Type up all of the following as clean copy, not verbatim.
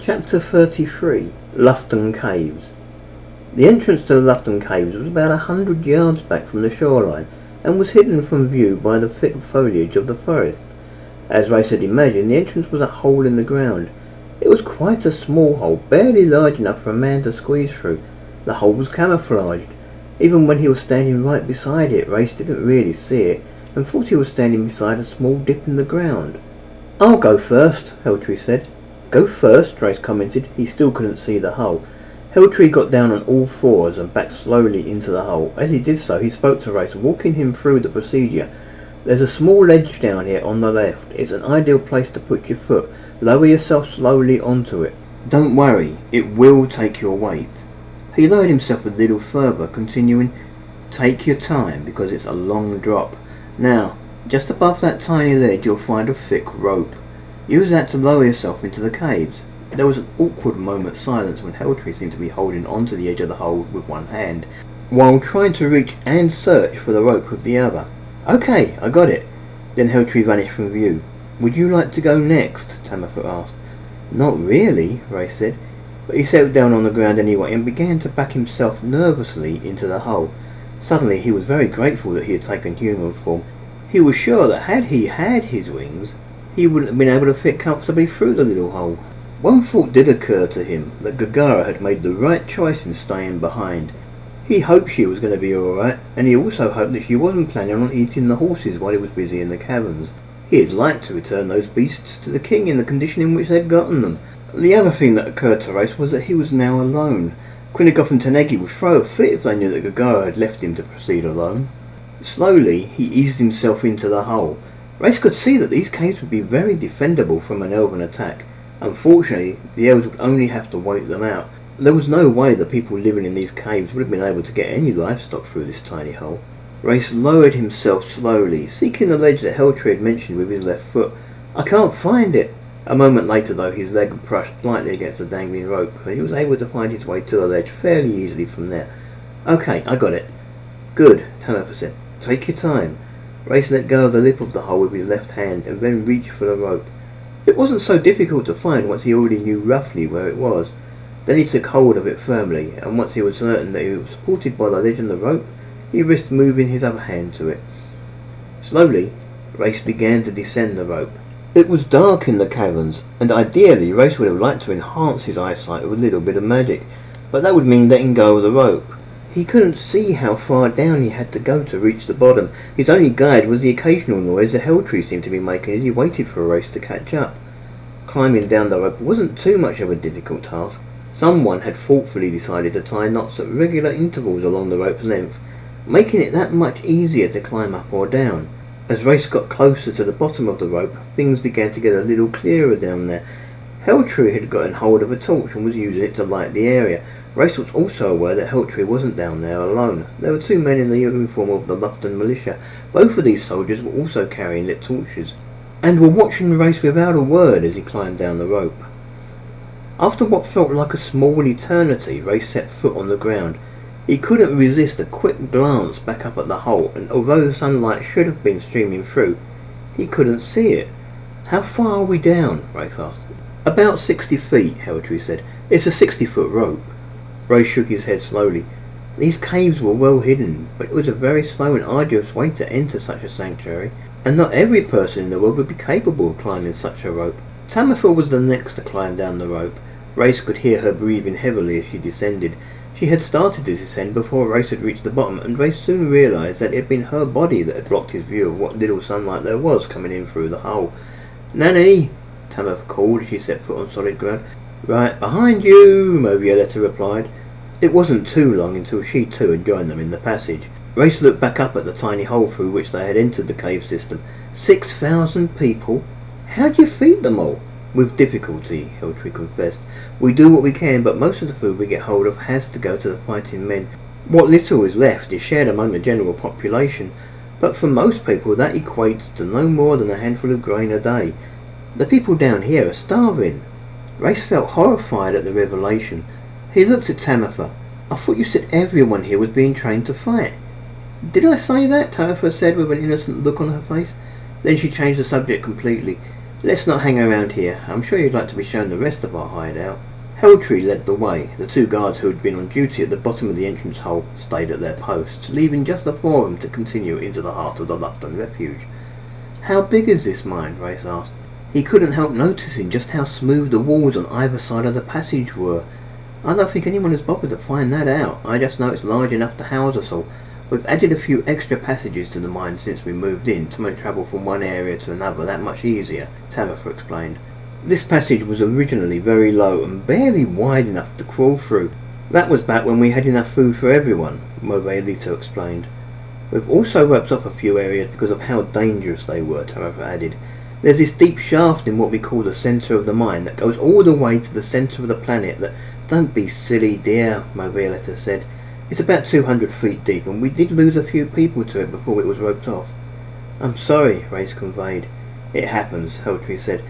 Chapter 33. Lufton Caves. The entrance to the Lufton Caves was about 100 yards back from the shoreline and was hidden from view by the thick foliage of the forest. As Race had imagined, the entrance was a hole in the ground. It was quite a small hole, barely large enough for a man to squeeze through. The hole was camouflaged. Even when he was standing right beside it, Race didn't really see it and thought he was standing beside a small dip in the ground. "I'll go first," Heltree said. "Go first," Race commented. He still couldn't see the hole. Heltree got down on all fours and backed slowly into the hole. As he did so, he spoke to Race, walking him through the procedure. "There's a small ledge down here on the left. It's an ideal place to put your foot. Lower yourself slowly onto it. Don't worry, it will take your weight." He lowered himself a little further, continuing, "Take your time, because it's a long drop. Now, just above that tiny ledge you'll find a thick rope. Use that to lower yourself into the caves." There was an awkward moment's silence when Heltree seemed to be holding onto the edge of the hole with one hand, while trying to reach and search for the rope with the other. "Okay, I got it." Then Heltree vanished from view. "Would you like to go next?" Tamitha asked. "Not really," Race said, but he settled down on the ground anyway and began to back himself nervously into the hole. Suddenly he was very grateful that he had taken human form. He was sure that had he had his wings, he wouldn't have been able to fit comfortably through the little hole. One thought did occur to him, that Gagara had made the right choice in staying behind. He hoped she was going to be alright, and he also hoped that she wasn't planning on eating the horses while he was busy in the caverns. He'd like to return those beasts to the king in the condition in which they'd gotten them. The other thing that occurred to Race was that he was now alone. Quinnigoth and Tanegi would throw a fit if they knew that Gagara had left him to proceed alone. Slowly, he eased himself into the hole. Race could see that these caves would be very defendable from an elven attack. Unfortunately, the elves would only have to wait them out. There was no way the people living in these caves would have been able to get any livestock through this tiny hole. Race lowered himself slowly, seeking the ledge that Heltree had mentioned with his left foot. "I can't find it." A moment later, though, his leg brushed lightly against the dangling rope, and he was able to find his way to the ledge fairly easily from there. "Okay, I got it." "Good," Tamitha said. "Take your time." Race let go of the lip of the hole with his left hand and then reached for the rope. It wasn't so difficult to find once he already knew roughly where it was. Then he took hold of it firmly, and once he was certain that he was supported by the ledge and the rope, he risked moving his other hand to it. Slowly, Race began to descend the rope. It was dark in the caverns, and ideally Race would have liked to enhance his eyesight with a little bit of magic, but that would mean letting go of the rope. He couldn't see how far down he had to go to reach the bottom. His only guide was the occasional noise the Heltree seemed to be making as he waited for Race to catch up. Climbing down the rope wasn't too much of a difficult task. Someone had thoughtfully decided to tie knots at regular intervals along the rope's length, making it that much easier to climb up or down. As Race got closer to the bottom of the rope, things began to get a little clearer down there. Heltree had gotten hold of a torch and was using it to light the area. Race was also aware that Heltree wasn't down there alone. There were two men in the uniform of the Lufton militia. Both of these soldiers were also carrying lit torches, and were watching Race without a word as he climbed down the rope. After what felt like a small eternity, Race set foot on the ground. He couldn't resist a quick glance back up at the hole, and although the sunlight should have been streaming through, he couldn't see it. "How far are we down?" Race asked. "About 60 feet, Heltree said. "It's a 60-foot rope." Race shook his head slowly. These caves were well hidden, but it was a very slow and arduous way to enter such a sanctuary, and not every person in the world would be capable of climbing such a rope. Tamitha was the next to climb down the rope. Race could hear her breathing heavily as she descended. She had started to descend before Race had reached the bottom, and Race soon realised that it had been her body that had blocked his view of what little sunlight there was coming in through the hole. "Nanny!" Tamitha called as she set foot on solid ground. "Right behind you," Movioletta replied. It wasn't too long until she too had joined them in the passage. Race looked back up at the tiny hole through which they had entered the cave system. 6,000 people? How'd you feed them all? "With difficulty," Heltree confessed. "We do what we can, but most of the food we get hold of has to go to the fighting men. What little is left is shared among the general population, but for most people that equates to no more than a handful of grain a day. The people down here are starving." Race felt horrified at the revelation. He looked at Tamitha. "I thought you said everyone here was being trained to fight." "Did I say that?" Tamitha said with an innocent look on her face. Then she changed the subject completely. Let's not hang around here. I'm sure you'd like to be shown the rest of our hideout. Heltree led the way. The two guards who had been on duty at the bottom of the entrance hole stayed at their posts, leaving just the four of them to continue into the heart of the Lufton refuge. How big is this mine? Race asked. He couldn't help noticing just how smooth the walls on either side of the passage were. I don't think anyone has bothered to find that out. I just know it's large enough to house us all. We've added a few extra passages to the mine since we moved in to make travel from one area to another that much easier, Tamitha explained. This passage was originally very low and barely wide enough to crawl through. That was back when we had enough food for everyone, Movelito explained. We've also roped off a few areas because of how dangerous they were, Tamitha added. There's this deep shaft in what we call the centre of the mine that goes all the way to the centre of the planet that... Don't be silly, dear, Movelito said. It's about 200 feet deep and we did lose a few people to it before it was roped off. I'm sorry, Race conveyed. It happens, Heltree said.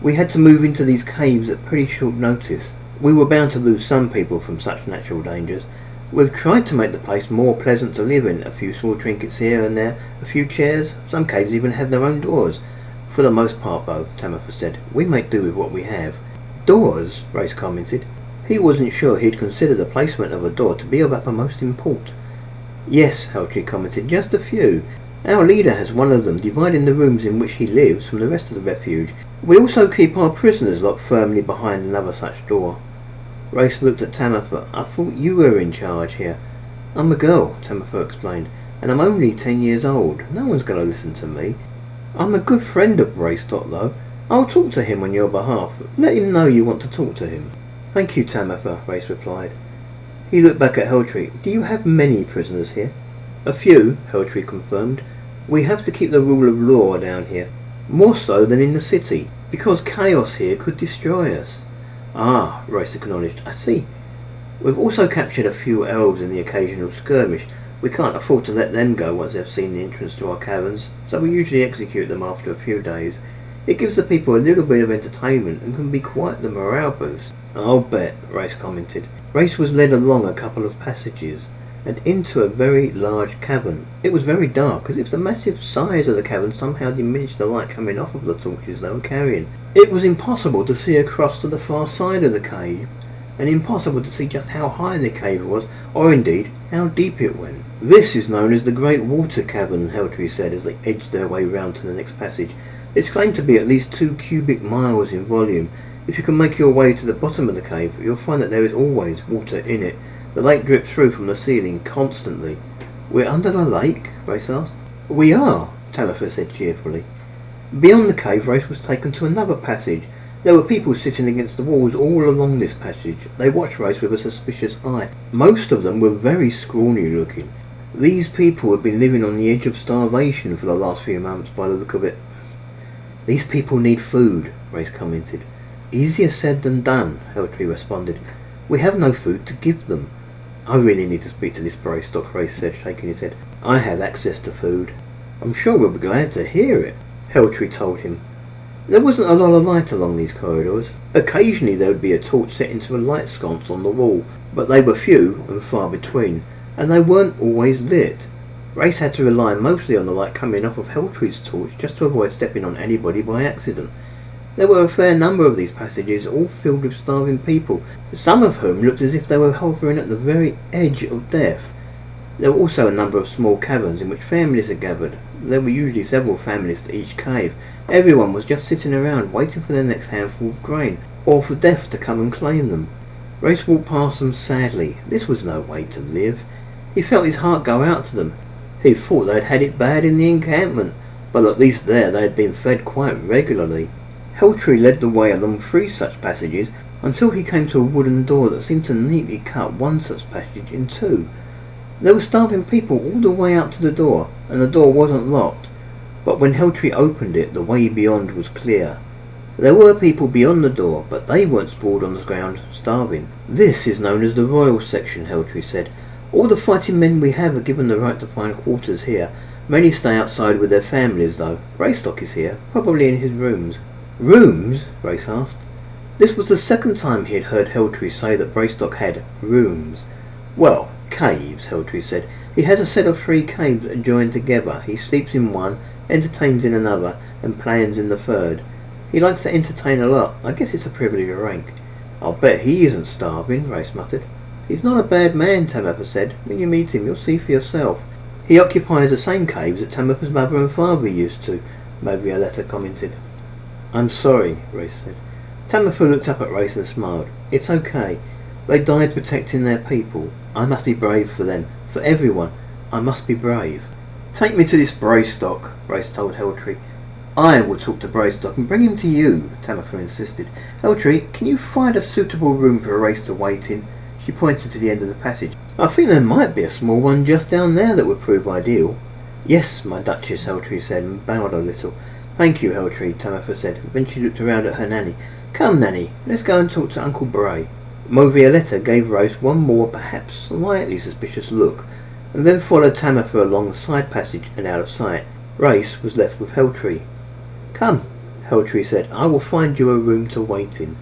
We had to move into these caves at pretty short notice. We were bound to lose some people from such natural dangers. We've tried to make the place more pleasant to live in. A few small trinkets here and there, a few chairs. Some caves even have their own doors. For the most part, though, Tamitha said, we make do with what we have. Doors? Race commented. He wasn't sure he'd consider the placement of a door to be of uppermost import. Yes, Heltree commented, just a few. Our leader has one of them, dividing the rooms in which he lives from the rest of the refuge. We also keep our prisoners locked firmly behind another such door. Race looked at Tamitha. I thought you were in charge here. I'm a girl, Tamitha explained, and I'm only 10 years old. No one's going to listen to me. I'm a good friend of Race though. I'll talk to him on your behalf. Let him know you want to talk to him. Thank you, Tamitha, Race replied. He looked back at Heltree. Do you have many prisoners here? A few, Heltree confirmed. We have to keep the rule of law down here. More so than in the city, because chaos here could destroy us. Ah, Race acknowledged. I see. We've also captured a few elves in the occasional skirmish. We can't afford to let them go once they've seen the entrance to our caverns, so we usually execute them after a few days. It gives the people a little bit of entertainment and can be quite the morale boost. I'll bet, Race commented. Race was led along a couple of passages and into a very large cavern. It was very dark, as if the massive size of the cavern somehow diminished the light coming off of the torches they were carrying. It was impossible to see across to the far side of the cave, and impossible to see just how high the cave was, or indeed how deep it went. This is known as the Great Water Cavern, Heltree said as they edged their way round to the next passage. It's claimed to be at least 2 cubic miles in volume. If you can make your way to the bottom of the cave, you'll find that there is always water in it. The lake drips through from the ceiling constantly. We're under the lake? Race asked. We are, Tamitha said cheerfully. Beyond the cave, Race was taken to another passage. There were people sitting against the walls all along this passage. They watched Race with a suspicious eye. Most of them were very scrawny looking. These people had been living on the edge of starvation for the last few months by the look of it. These people need food, Race commented. Easier said than done, Heltree responded. We have no food to give them. I really need to speak to this Braystock, Race said, shaking his head. I have access to food. I'm sure we'll be glad to hear it, Heltree told him. There wasn't a lot of light along these corridors. Occasionally there would be a torch set into a light sconce on the wall, but they were few and far between, and they weren't always lit. Race had to rely mostly on the light coming off of Heltree's torch just to avoid stepping on anybody by accident. There were a fair number of these passages, all filled with starving people, some of whom looked as if they were hovering at the very edge of death. There were also a number of small caverns in which families had gathered. There were usually several families to each cave. Everyone was just sitting around waiting for their next handful of grain, or for death to come and claim them. Race walked past them sadly. This was no way to live. He felt his heart go out to them. He thought they'd had it bad in the encampment, but at least there they had been fed quite regularly. Heltree led the way along 3 such passages until he came to a wooden door that seemed to neatly cut one such passage in 2. There were starving people all the way up to the door, and the door wasn't locked, but when Heltree opened it, the way beyond was clear. There were people beyond the door, but they weren't sprawled on the ground, starving. This is known as the Royal Section, Heltree said. All the fighting men we have are given the right to find quarters here. Many stay outside with their families, though. Braystock is here, probably in his rooms. Rooms? Race asked. This was the second time he had heard Heltree say that Braystock had rooms. Well, caves, Heltree said. He has a set of 3 caves that join together. He sleeps in one, entertains in another, and plans in the third. He likes to entertain a lot. I guess it's a privilege of rank. I'll bet he isn't starving, Race muttered. He's not a bad man, Tamatha said. When you meet him, you'll see for yourself. He occupies the same caves that Tamatha's mother and father used to, Movioletta commented. I'm sorry, Race said. Tamatha looked up at Race and smiled. It's okay. They died protecting their people. I must be brave for them. For everyone. I must be brave. Take me to this Braystock, Race told Heltree. I will talk to Braystock and bring him to you, Tamatha insisted. Heltree, can you find a suitable room for Race to wait in? She pointed to the end of the passage. I think there might be a small one just down there that would prove ideal. Yes, my Duchess, Heltree said, and bowed a little. Thank you, Heltree, Tamatha said. Then she looked around at her nanny. Come, Nanny, let's go and talk to Uncle Bray. Movioletta gave Race one more, perhaps slightly suspicious look, and then followed Tamatha along the side passage and out of sight. Race was left with Heltree. Come, Heltree said, I will find you a room to wait in.